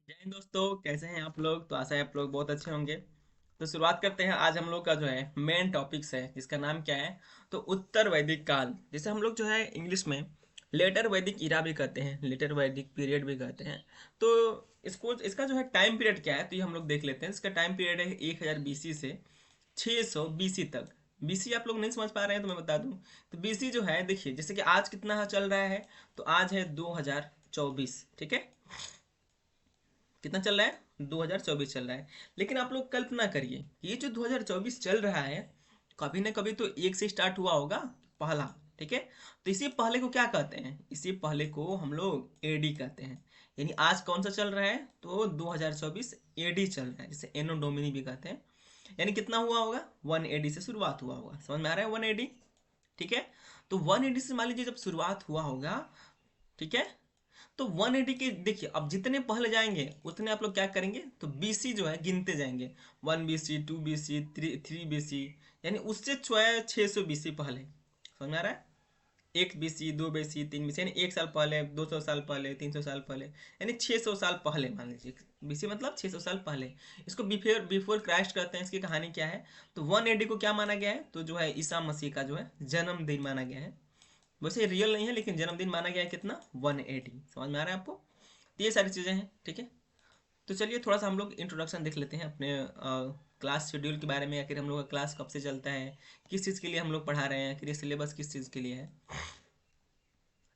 जय हिंद दोस्तों, कैसे हैं आप लोग। तो आशा है आप लोग बहुत अच्छे होंगे। तो शुरुआत करते हैं। आज हम लोग का जो है मेन टॉपिक्स है जिसका नाम क्या है, तो उत्तर वैदिक काल, जिसे हम लोग जो है इंग्लिश में लेटर वैदिक इरा भी कहते हैं, लेटर वैदिक पीरियड भी कहते हैं। तो इसको इसका जो है टाइम पीरियड क्या है, तो ये हम लोग देख लेते हैं। इसका टाइम पीरियड है 1000 बीसी से 600 बीसी तक। बीसी आप लोग नहीं समझ पा रहे हैं तो मैं बता दूं। तो बीसी जो है, देखिए जैसे कि आज कितना चल रहा है, तो आज है 2024, ठीक है। कितना चल रहा है, 2024 चल रहा है। लेकिन आप लोग कल्पना करिए, ये जो 2024 चल रहा है, कभी ना कभी तो एक से स्टार्ट हुआ होगा, पहला। ठीक है। तो इसी पहले को क्या कहते हैं, इसी पहले को हम लोग एडी कहते हैं। यानी आज कौन सा चल रहा है, तो 2024 एडी चल रहा है, जिसे एनो डोमिनी भी कहते हैं। यानी कितना हुआ होगा, 1 एडी से शुरुआत हुआ होगा। समझ में आ रहा है, 1 एडी। ठीक है। तो 1 एडी से मान लीजिए जब शुरुआत हुआ होगा, ठीक है। तो 180 के देखिए, अब जितने पहले जाएंगे उतने आप लोग क्या करेंगे, तो बीसी जो है गिनते जाएंगे। 1 BC, 2 BC, थ्री बीसी, यानी उससे 600 BC पहले। समझ में आ रहा है। 1 BC, 2 BC, 3 BC, यानी 1 साल पहले, 200 साल पहले, 300 साल पहले, यानी 600 साल पहले मान लीजिए। बीसी मतलब 600 साल पहले। इसको बिफोर बिफोर क्राइस्ट कहते हैं। इसकी कहानी क्या है, तो 180 को क्या माना गया है, तो जो है ईसा मसीह का जो है जन्मदिन माना गया है। वैसे रियल नहीं है, लेकिन जन्मदिन माना गया है कितना, 180। समझ में आ रहा है आपको। तो ये सारी चीज़ें हैं, ठीक है। तो चलिए थोड़ा सा हम लोग इंट्रोडक्शन देख लेते हैं अपने क्लास शेड्यूल के बारे में, आखिर हम लोग का क्लास कब से चलता है, किस चीज़ के लिए हम लोग पढ़ा रहे हैं, आखिर ये सिलेबस किस चीज़ के लिए है।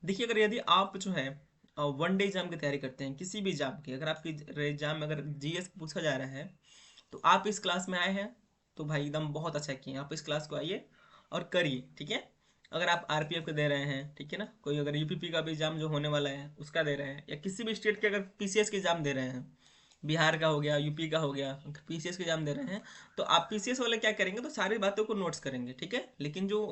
देखिए, अगर यदि आप जो है 1 डे एग्जाम की तैयारी करते हैं, किसी भी एग्जाम की, अगर आपकी एग्जाम में अगर जीएस पूछा जा रहा है, तो आप इस क्लास में आए हैं, तो भाई एकदम बहुत अच्छा किए। आप इस क्लास को आइए और करिए, ठीक है। अगर आप आरपीएफ का दे रहे हैं, ठीक है ना, कोई अगर यूपीपी का भी एग्जाम जो होने वाला है उसका दे रहे हैं, या किसी भी स्टेट के अगर पीसीएस के एग्जाम दे रहे हैं, बिहार का हो गया, यूपी का हो गया, पीसीएस के एग्जाम दे रहे हैं, तो आप पीसीएस वाले क्या करेंगे, तो सारी बातों को नोट्स करेंगे, ठीक है। लेकिन जो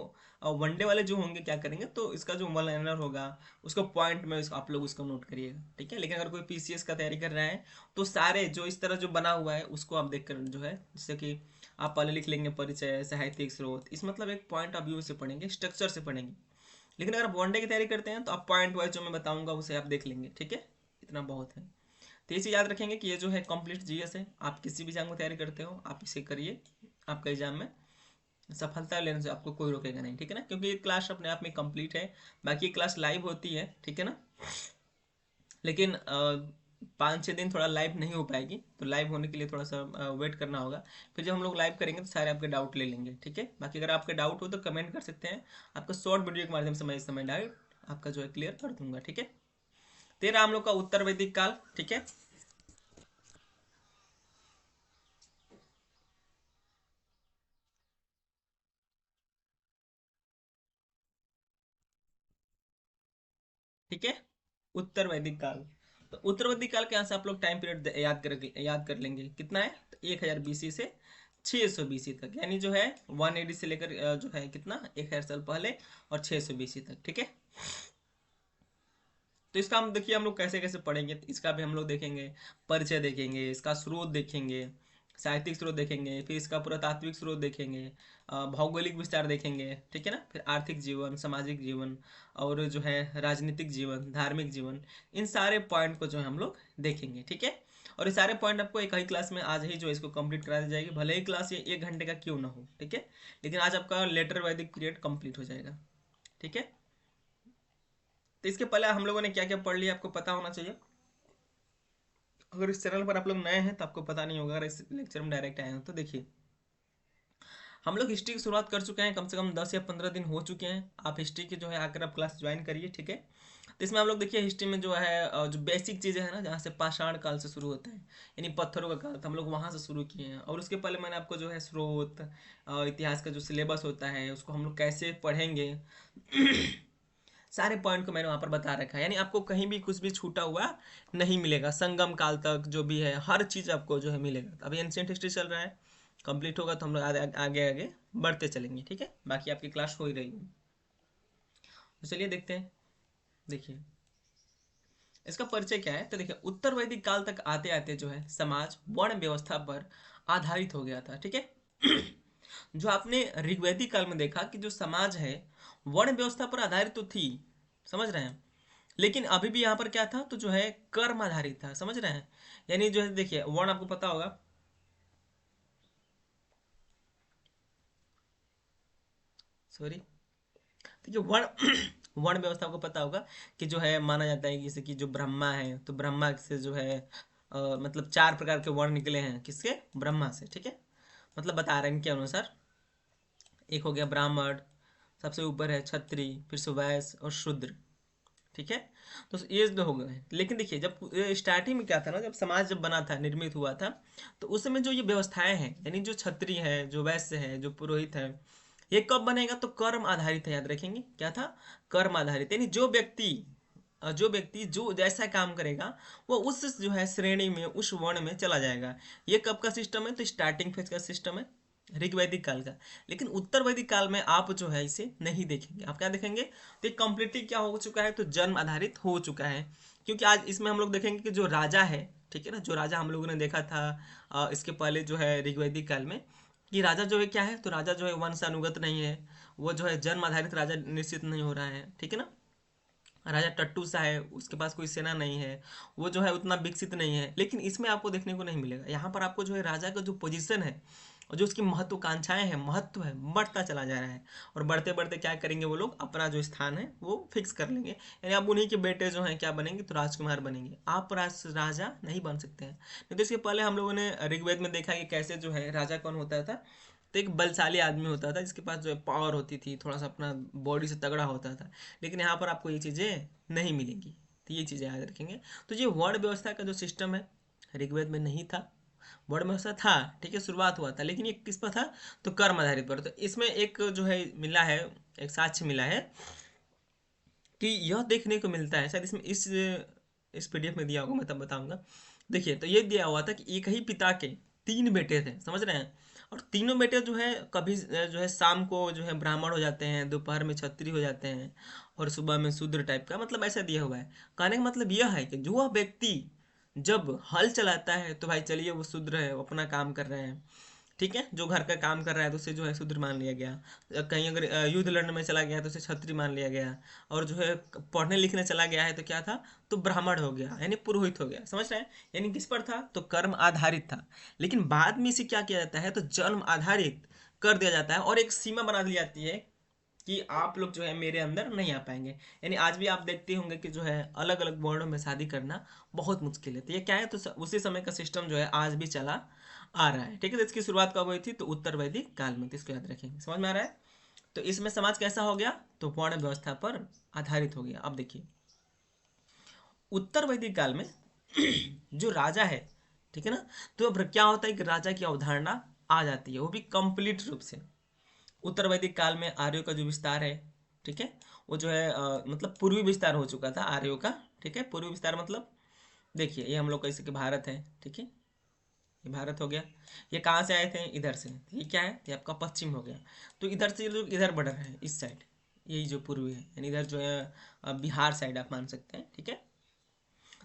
वनडे वाले जो होंगे क्या करेंगे, तो इसका जो वन लाइनर होगा उसको पॉइंट में आप लोग उसको नोट करिएगा, ठीक है। लेकिन अगर कोई पीसीएस का तैयारी कर रहा है, तो सारे जो इस तरह जो बना हुआ है उसको आप देख कर जो है, जैसे कि आप पहले लिख लेंगे परिचय, साहित्यिक स्रोत, इस मतलब एक पॉइंट ऑफ व्यू से पढ़ेंगे, स्ट्रक्चर से पढ़ेंगे। लेकिन अगर वनडे की तैयारी करते हैं, तो आप पॉइंट वाइज जो मैं बताऊंगा उसे आप देख लेंगे, ठीक है। इतना बहुत है। तो ये चीज़ याद रखेंगे कि ये जो है कंप्लीट जीएस है। आप किसी भी एग्जाम को तैयारी करते हो, आप इसे करिए। आपका एग्जाम में सफलता लेने से आपको कोई रोकेगा नहीं, ठीक है ना, क्योंकि ये क्लास अपने आप में कंप्लीट है। बाकी ये क्लास लाइव होती है, ठीक है ना। लेकिन 5-6 दिन थोड़ा लाइव नहीं हो पाएगी, तो लाइव होने के लिए थोड़ा सा वेट करना होगा। फिर जब हम लोग लाइव करेंगे तो सारे आपके डाउट ले लेंगे, ठीक है। बाकी अगर आपके डाउट हो तो कमेंट कर सकते हैं। आपका शॉर्ट वीडियो के माध्यम से मैं इस समय डाउट आपका जो है क्लियर कर दूंगा, ठीक है। तेरा हम लोग का उत्तर वैदिक काल, ठीक है। ठीक है, उत्तर वैदिक काल। तो उत्तर वैदिक काल के यहाँ से आप लोग टाइम पीरियड याद कर लेंगे कितना है, तो 1000 BC से 600 BC तक, यानी जो है 180 से लेकर जो है कितना, 1000 साल पहले, और 600 BC तक, ठीक है। तो इसका हम देखिए हम लोग कैसे कैसे पढ़ेंगे, तो इसका भी हम लोग देखेंगे। परिचय देखेंगे, इसका स्रोत देखेंगे, साहित्यिक स्रोत देखेंगे, फिर इसका पुरातात्विक स्रोत देखेंगे, भौगोलिक विस्तार देखेंगे, ठीक है ना, फिर आर्थिक जीवन, सामाजिक जीवन, और जो है राजनीतिक जीवन, धार्मिक जीवन, इन सारे पॉइंट को जो है हम लोग देखेंगे, ठीक है। और ये सारे पॉइंट आपको एक ही क्लास में आज ही जो है इसको कंप्लीट करा दी जाएगी, भले ही क्लास ये 1 घंटे का क्यों ना हो, ठीक है। लेकिन आज आपका लेटर वैदिक पीरियड कंप्लीट हो जाएगा, ठीक है। तो इसके पहले हम लोगों ने क्या क्या पढ़ लिया आपको पता होना चाहिए। अगर इस चैनल पर आप लोग नए हैं तो आपको पता नहीं होगा, अगर इस लेक्चर में डायरेक्ट आए हैं तो देखिए, हम लोग हिस्ट्री की शुरुआत कर चुके हैं, कम से कम 10 या 15 दिन हो चुके हैं। आप हिस्ट्री की जो है आकर आप क्लास ज्वाइन करिए, ठीक है। तो इसमें हम लोग देखिए हिस्ट्री में जो है जो बेसिक चीज़ें हैं ना, जहाँ से पाषाण काल से शुरू होता है, यानी पत्थरों का काल, तो हम लोग वहाँ से शुरू किए हैं। और उसके पहले मैंने आपको जो है स्रोत, इतिहास का जो सिलेबस होता है उसको हम लोग कैसे पढ़ेंगे, सारे पॉइंट को मैंने वहाँ पर बता रखा है। यानी आपको कहीं भी कुछ भी छूटा हुआ नहीं मिलेगा। संगम काल तक जो भी है हर चीज़ आपको जो है मिलेगा। अभी एंशियंट हिस्ट्री चल रहा है, कंप्लीट होगा तो हम लोग आगे आगे आगे बढ़ते चलेंगे, ठीक है। बाकी आपकी क्लास हो ही रही है, तो चलिए देखते हैं। देखिए, इसका परिचय क्या है, तो देखिए उत्तर वैदिक काल तक आते आते जो है समाज वर्ण व्यवस्था पर आधारित हो गया था, ठीक है। जो आपने ऋग्वैदिक काल में देखा कि जो समाज है वर्ण व्यवस्था पर आधारित तो थी, समझ रहे हैं। लेकिन अभी भी यहाँ पर क्या था, तो जो है कर्म आधारित था, समझ रहे हैं। यानी जो है देखिए वर्ण आपको पता होगा, सॉरी, देखिए वर्ण वर्ण व्यवस्था को पता होगा कि जो है माना जाता है कि जैसे कि जो ब्रह्मा है, तो ब्रह्मा से जो है मतलब चार प्रकार के वर्ण निकले हैं, किसके, ब्रह्मा से, ठीक है। मतलब बता रहे हैं इनके अनुसार, एक हो गया ब्राह्मण, सबसे ऊपर है क्षत्रिय, फिर से वैश्य और शूद्र, ठीक है। तो ये जो हो गए, लेकिन देखिए जब स्टार्टिंग में क्या था ना, जब समाज जब बना था, निर्मित हुआ था, तो उस समय जो ये व्यवस्थाएं हैं, यानी जो क्षत्रिय है, जो वैश्य है, जो पुरोहित है, ये कब बनेगा, तो कर्म आधारित है, याद रखेंगे क्या था, कर्म आधारित, यानी जो व्यक्ति जो जैसा काम करेगा वो उस जो है श्रेणी में, उस वर्ण में चला जाएगा। ये कब का सिस्टम है, तो स्टार्टिंग फेज का सिस्टम है, ऋग वैदिक काल का। लेकिन उत्तर वैदिक काल में आप जो है इसे नहीं देखेंगे, आप क्या देखेंगे, तो ये कंप्लीटली क्या हो चुका है, तो जन्म आधारित हो चुका है। क्योंकि आज इसमें हम लोग देखेंगे कि जो राजा है, ठीक है ना, जो राजा हम लोगों ने देखा था इसके पहले जो है ऋग्वैदिक काल में, कि राजा जो है क्या है, तो राजा जो है वंश अनुगत नहीं है, वो जो है जन्म आधारित राजा निश्चित नहीं हो रहा है, ठीक है ना। राजा टट्टू सा है, उसके पास कोई सेना नहीं है, वो जो है उतना विकसित नहीं है। लेकिन इसमें आपको देखने को नहीं मिलेगा, यहाँ पर आपको जो है राजा का जो पोजीशन है और जो उसकी महत्वाकांक्षाएं हैं, महत्व है, बढ़ता चला जा रहा है। और बढ़ते बढ़ते क्या करेंगे वो लोग, अपना जो स्थान है वो फिक्स कर लेंगे, यानी अब उन्हीं के बेटे जो हैं क्या बनेंगे, तो राजकुमार बनेंगे। आप राजा नहीं बन सकते हैं। नहीं तो इसके पहले हम लोगों ने ऋग्वेद में देखा कि कैसे जो है राजा कौन होता था, तो एक बलशाली आदमी होता था जिसके पास जो है पावर होती थी, थोड़ा सा अपना बॉडी से तगड़ा होता था। लेकिन यहाँ पर आपको ये चीज़ें नहीं मिलेंगी, तो ये चीज़ें याद रखेंगे। तो ये वर्ण व्यवस्था का जो सिस्टम है, ऋग्वेद में नहीं था, वर्ण व्यवस्था था, ठीक है, शुरुआत हुआ था, लेकिन ये किस पर था, तो कर्म आधारित पर। तो इसमें एक जो है मिला है, एक साक्ष्य मिला है कि यह देखने को मिलता है, शायद इसमें इस पीडीएफ में दिया होगा, मैं तब बताऊंगा। देखिए तो ये दिया हुआ था कि एक ही पिता के तीन बेटे थे, समझ रहे हैं। और तीनों बेटे जो है कभी जो है शाम को जो है ब्राह्मण हो जाते हैं, दोपहर में क्षत्रिय हो जाते हैं, और सुबह में शूद्र टाइप का, मतलब ऐसा दिया हुआ है। कहने का मतलब यह है कि जो वह व्यक्ति जब हल चलाता है, तो भाई चलिए वो शूद्र है, वो अपना काम कर रहे हैं, ठीक है। जो घर का काम कर रहा है तो उसे जो है शूद्र मान लिया गया। कहीं अगर युद्ध लड़ने में चला गया तो उसे क्षत्रिय मान लिया गया। और जो है पढ़ने लिखने चला गया है तो क्या था, तो ब्राह्मण हो गया, यानी पुरोहित हो गया, समझ रहे हैं। यानी किस पर था, तो कर्म आधारित था। लेकिन बाद में इसे क्या किया जाता है, तो जन्म आधारित कर दिया जाता है, और एक सीमा बना दी जाती है कि आप लोग जो है मेरे अंदर नहीं आ पाएंगे। यानी आज भी आप देखते होंगे कि जो है अलग अलग वर्णों में शादी करना बहुत मुश्किल है। तो ये क्या है, तो उसी समय का सिस्टम जो है आज भी चला आ रहा है, ठीक है। तो इसकी शुरुआत कब हुई थी, तो उत्तर वैदिक काल में, तो इसको याद रखेंगे, समझ में आ रहा है। तो इसमें समाज कैसा हो गया, तो वर्ण व्यवस्था पर आधारित हो गया। अब देखिए उत्तर वैदिक काल में जो राजा है, ठीक है ना, तो अब क्या होता है कि राजा की अवधारणा आ जाती है, वो भी कंप्लीट रूप से। उत्तर वैदिक काल में आर्यों का जो विस्तार है, ठीक है, वो जो है मतलब पूर्वी विस्तार हो चुका था आर्यों का, ठीक है। पूर्वी विस्तार मतलब देखिए ये हम लोग कैसे कि भारत है, ठीक है, ये भारत हो गया। ये कहाँ से आए थे, इधर से, तो ये क्या है, ये आपका पश्चिम हो गया। तो इधर से ये लोग इधर बढ़ रहे हैं, इस साइड, यही जो पूर्वी है, यानी इधर जो है बिहार साइड आप मान सकते हैं, ठीक है।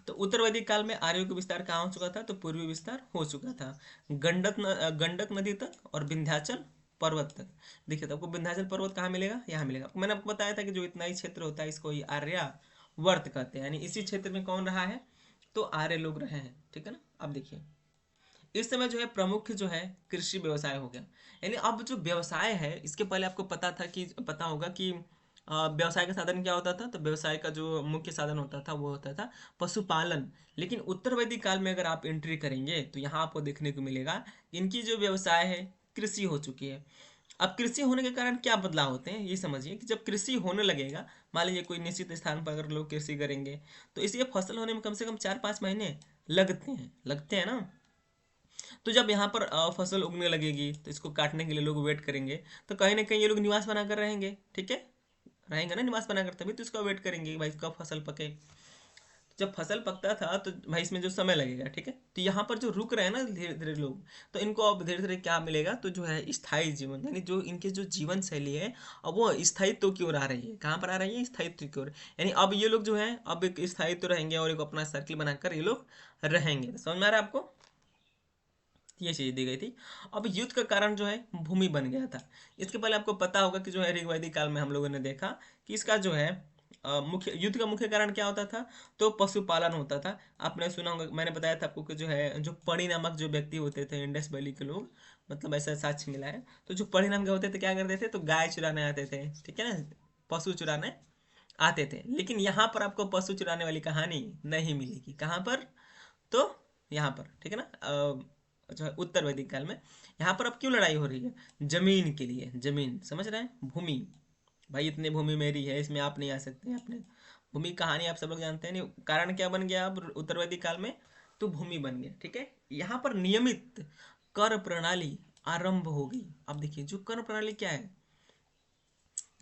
तो उत्तर वैदिक काल में आर्यों का विस्तार कहाँ हो चुका था, तो पूर्वी विस्तार हो चुका था, गंडक नदी तक और विंध्याचल पर्वत तक। देखिए तो आपको विंध्याचल पर्वत कहाँ मिलेगा, यहाँ मिलेगा। मैंने आपको बताया था कि जो इतना ही क्षेत्र होता है इसको ही आर्यावर्त कहते हैं, यानी इसी क्षेत्र में कौन रहा है, तो आर्य लोग रहे हैं, ठीक है ना। अब देखिए इस समय जो है प्रमुख जो है कृषि व्यवसाय हो गया। यानी अब जो व्यवसाय है, इसके पहले आपको पता होगा कि व्यवसाय का साधन क्या होता था, तो व्यवसाय का जो मुख्य साधन होता था वो होता था पशुपालन। लेकिन उत्तर वैदिक काल में अगर आप एंट्री करेंगे तो यहाँ आपको देखने को मिलेगा इनकी जो व्यवसाय है कृषि हो चुकी है। अब कृषि होने के कारण क्या बदलाव होते हैं, ये समझिए कि जब कृषि होने लगेगा, मान लीजिए कोई निश्चित स्थान पर अगर लोग कृषि करेंगे, तो इसलिए फसल होने में कम से कम 4-5 महीने लगते हैं ना। तो जब यहाँ पर फसल उगने लगेगी तो इसको काटने के लिए लोग वेट करेंगे, तो कहीं ना कहीं ये लोग निवास बनाकर रहेंगे, ठीक है, रहेंगे ना निवास बनाकर, तभी तो इसका वेट करेंगे कि भाई इसका फसल पके। जब फसल पकता था तो भाई इसमें जो समय लगेगा, ठीक है, तो यहाँ पर जो रुक रहे हैं ना धीरे धीरे लोग, तो इनको अब धीरे धीरे क्या मिलेगा, तो जो है स्थायी जीवन, यानी जो इनके जो जीवन शैली है अब वो स्थायित्व की ओर आ रही है। कहाँ पर आ रही है, स्थायित्व की ओर। यानी अब ये लोग जो है अब एक स्थायित्व रहेंगे और एक अपना सर्किल बनाकर ये लोग रहेंगे। तो समझ में आ रहा है आपको, ये चीज दी गई थी। अब युद्ध का कारण जो है भूमि बन गया था। इसके पहले आपको पता होगा कि जो है ऋग्वैदिक काल में हम लोगों ने देखा कि इसका जो है मुख्य युद्ध का मुख्य कारण क्या होता था? तो पशुपालन होता था। आपने सुना होगा, मैंने बताया था आपको कि जो है जो पढ़ी नामक जो व्यक्ति होते थे इंडस वैली के लोग, मतलब ऐसा साक्ष्य मिला है। तो जो पढ़ी नाम के होते थे क्या करते थे? तो गाय चुराने आते थे, ठीक है ना, पशु चुराने आते थे। लेकिन यहाँ पर आपको पशु चुराने वाली कहानी नहीं मिलेगी। कहाँ पर? तो यहाँ पर, ठीक है ना, जो है उत्तर वैदिक काल में। यहाँ पर अब क्यों लड़ाई हो रही है? जमीन के लिए। जमीन, समझ रहे हैं? भूमि। भाई इतनी भूमि मेरी है, इसमें आप नहीं आ सकते। अपने भूमि कहानी आप सब लोग जानते हैं। नहीं, कारण क्या बन गया अब उत्तर वैदिक काल में? तो भूमि बन गया, ठीक है। यहाँ पर नियमित कर प्रणाली आरंभ होगी। अब देखिए जो कर प्रणाली क्या है,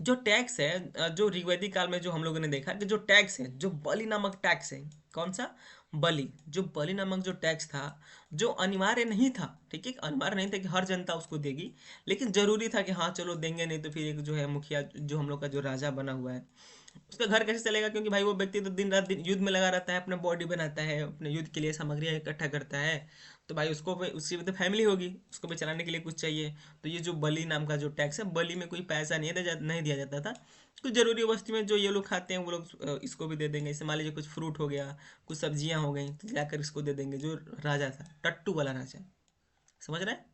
जो टैक्स है, जो ऋग्वैदिक काल में जो हम लोगों ने देखा कि जो टैक्स है, जो बलि नामक टैक्स है। कौन सा? बलि। जो बलि नामक जो टैक्स था, जो अनिवार्य नहीं था, ठीक है, अनिवार्य नहीं था कि हर जनता उसको देगी, लेकिन जरूरी था कि हाँ चलो देंगे, नहीं तो फिर एक जो है मुखिया, जो हम लोग का जो राजा बना हुआ है, उसका घर कैसे चलेगा? क्योंकि भाई वो व्यक्ति तो दिन रात युद्ध में लगा रहता है, अपना बॉडी बनाता है, अपने युद्ध के लिए सामग्रियाँ इकट्ठा करता है। तो भाई उसको भी, उसकी भी तो फैमिली होगी, उसको भी चलाने के लिए कुछ चाहिए। तो ये जो बलि नाम का जो टैक्स है, बलि में कोई पैसा नहीं दिया जाता था। कुछ जरूरी वस्तु में जो ये लोग खाते हैं वो लोग इसको भी दे देंगे। जैसे मान लीजिए कुछ फ्रूट हो गया, कुछ सब्जियां हो गई, तो जाकर इसको दे देंगे। जो राजा था, टट्टू वाला राजा, समझ रहे हैं?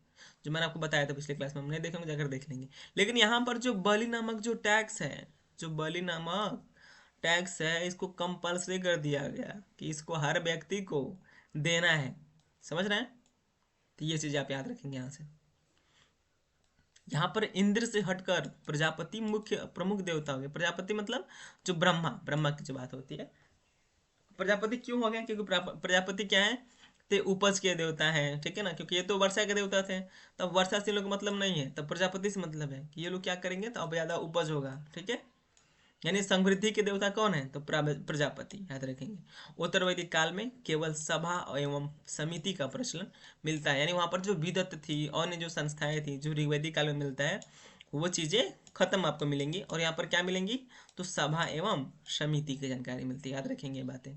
जो मैंने आपको बताया था पिछले क्लास में, हम नहीं देखेंगे, जाकर देख लेंगे। लेकिन यहाँ पर जो बलि नामक जो टैक्स है, जो बलि नामक टैक्स है, इसको कंपल्सरी कर दिया गया कि इसको हर व्यक्ति को देना है। समझ रहे हैं? तो ये चीज आप याद रखेंगे यहाँ से। यहाँ पर इंद्र से हटकर प्रजापति मुख्य प्रमुख देवता हो गए। प्रजापति मतलब जो ब्रह्मा, ब्रह्मा की जो बात होती है। प्रजापति क्यों हो गया? क्योंकि प्रजापति क्या है? ते उपज के देवता है, ठीक है ना, क्योंकि ये तो वर्षा के देवता थे। तब वर्षा से लोग मतलब नहीं है, तब प्रजापति से मतलब है कि ये लोग क्या करेंगे तो अब ज्यादा उपज होगा, ठीक है। यानी समृद्धि के देवता कौन है? तो प्रजापति, याद रखेंगे। उत्तर वैदिक काल में केवल सभा एवं समिति का प्रचलन मिलता है। यानी वहां पर जो विदत थी, अन्य जो संस्थाएं थी, जो ऋग्वैदिक काल में मिलता है, वो चीजें खत्म आपको मिलेंगी। और यहाँ पर क्या मिलेंगी? तो सभा एवं समिति की जानकारी मिलती है। याद रखेंगे ये बातें।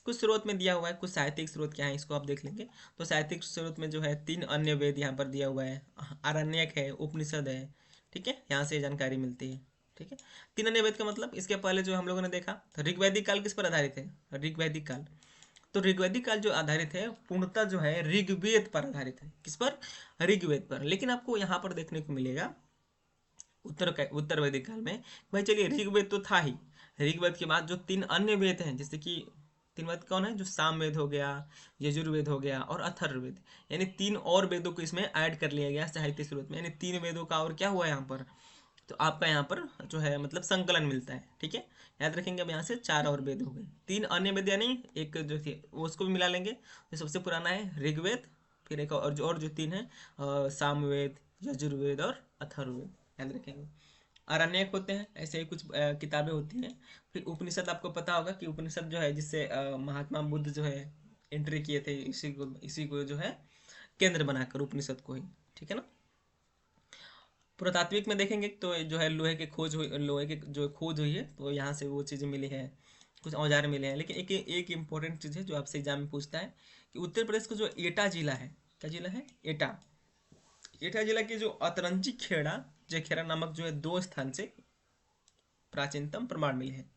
कुछ स्रोत में दिया हुआ है, कुछ साहित्यिक स्रोत क्या है इसको आप देख लेंगे। तो साहित्यिक स्रोत में जो है 3 अन्य वेद यहाँ पर दिया हुआ है, आरण्यक है, उपनिषद है, ठीक है, यहाँ से जानकारी मिलती है, ठीक है। 3 अन्य वेद का मतलब, इसके पहले जो हम लोगों ने देखा, तो ऋग्वैदिक काल किस पर आधारित है? ऋग्वैदिक काल। तो ऋग्वैदिक काल जो आधारित है, पूर्णतः जो है ऋग्वेद पर आधारित है। किस पर? ऋग्वेद पर। लेकिन आपको यहाँ पर देखने को मिलेगा उत्तर वैदिक काल में, भाई चलिए ऋग्वेद तो था ही, ऋग्वेद के बाद जो 3 अन्य वेद हैं, जैसे कि 3 वेद कौन है? जो सामवेद हो गया, यजुर्वेद हो गया और अथर्ववेद, यानी 3 और वेदों को इसमें ऐड कर लिया गया साहित्य स्रोत में। यानी 3 वेदों का और क्या हुआ यहाँ पर? तो आपका यहाँ पर जो है मतलब संकलन मिलता है, ठीक है। याद रखेंगे। अब यहाँ से 4 और वेद हो गए। 3 अन्य वेद यानी एक जो थे वो उसको भी मिला लेंगे। जो सबसे पुराना है ऋग्वेद, फिर एक और जो 3 है सामवेद, यजुर्वेद और अथर्ववेद, याद रखेंगे। आरण्यक होते हैं, ऐसे ही कुछ किताबें होती हैं। फिर उपनिषद, आपको पता होगा कि उपनिषद जो है जिससे महात्मा बुद्ध जो है एंट्री किए थे, इसी को जो है केंद्र बनाकर उपनिषद को ही, ठीक है ना। पुरातात्विक में देखेंगे तो जो है लोहे के जो खोज हुई है, तो यहाँ से वो चीज़ें मिली है, कुछ औजार मिले हैं। लेकिन एक एक इम्पोर्टेंट चीज़ है जो आपसे एग्जाम में पूछता है कि उत्तर प्रदेश का जो एटा जिला है, क्या जिला है? एटा। एटा जिला की जो अतरंजी खेड़ा जेखेरा नामक जो है 2 स्थान से प्राचीनतम प्रमाण मिले हैं,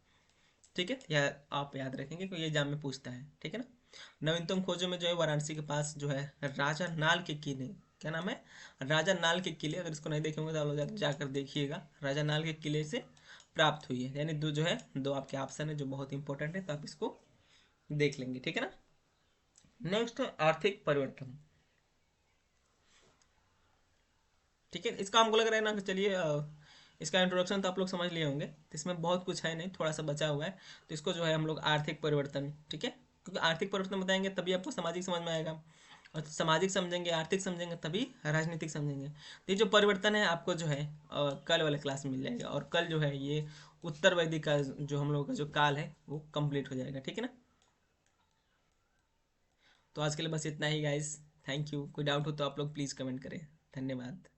ठीक है। यह आप याद रखेंगे कि ये एग्जाम में पूछता है, ठीक है ना। नवीनतम खोजों में जो है वाराणसी के पास जो है राजा नाल के किले, क्या नाम है? राजा नाल के किले। अगर इसको नहीं देखेंगे तो आप लोग जाकर देखिएगा। राजा नाल के किले से प्राप्त हुई है। यानी दो जो है, 2 आपके ऑप्शन है जो बहुत इंपॉर्टेंट है, तो आप इसको देख लेंगे, ठीक है ना। नेक्स्ट है आर्थिक परिवर्तन, ठीक है। इसका हमको लग रहा है ना कि चलिए इसका इंट्रोडक्शन तो आप लोग समझ लिए होंगे, तो इसमें बहुत कुछ है नहीं, थोड़ा सा बचा हुआ है। तो इसको जो है हम लोग आर्थिक परिवर्तन, ठीक है, क्योंकि आर्थिक परिवर्तन बताएंगे तभी आपको सामाजिक समझ में आएगा, और सामाजिक समझेंगे, आर्थिक समझेंगे, तभी राजनीतिक समझेंगे। तो ये जो परिवर्तन है आपको जो है कल वाले क्लास में मिल जाएगा। और कल जो है ये उत्तर वैदिक का जो हम लोग का जो काल है वो कंप्लीट हो जाएगा, ठीक है ना। तो आज के लिए बस इतना ही गाइस। Thank you. कोई डाउट हो तो आप लोग प्लीज़ कमेंट करें। धन्यवाद।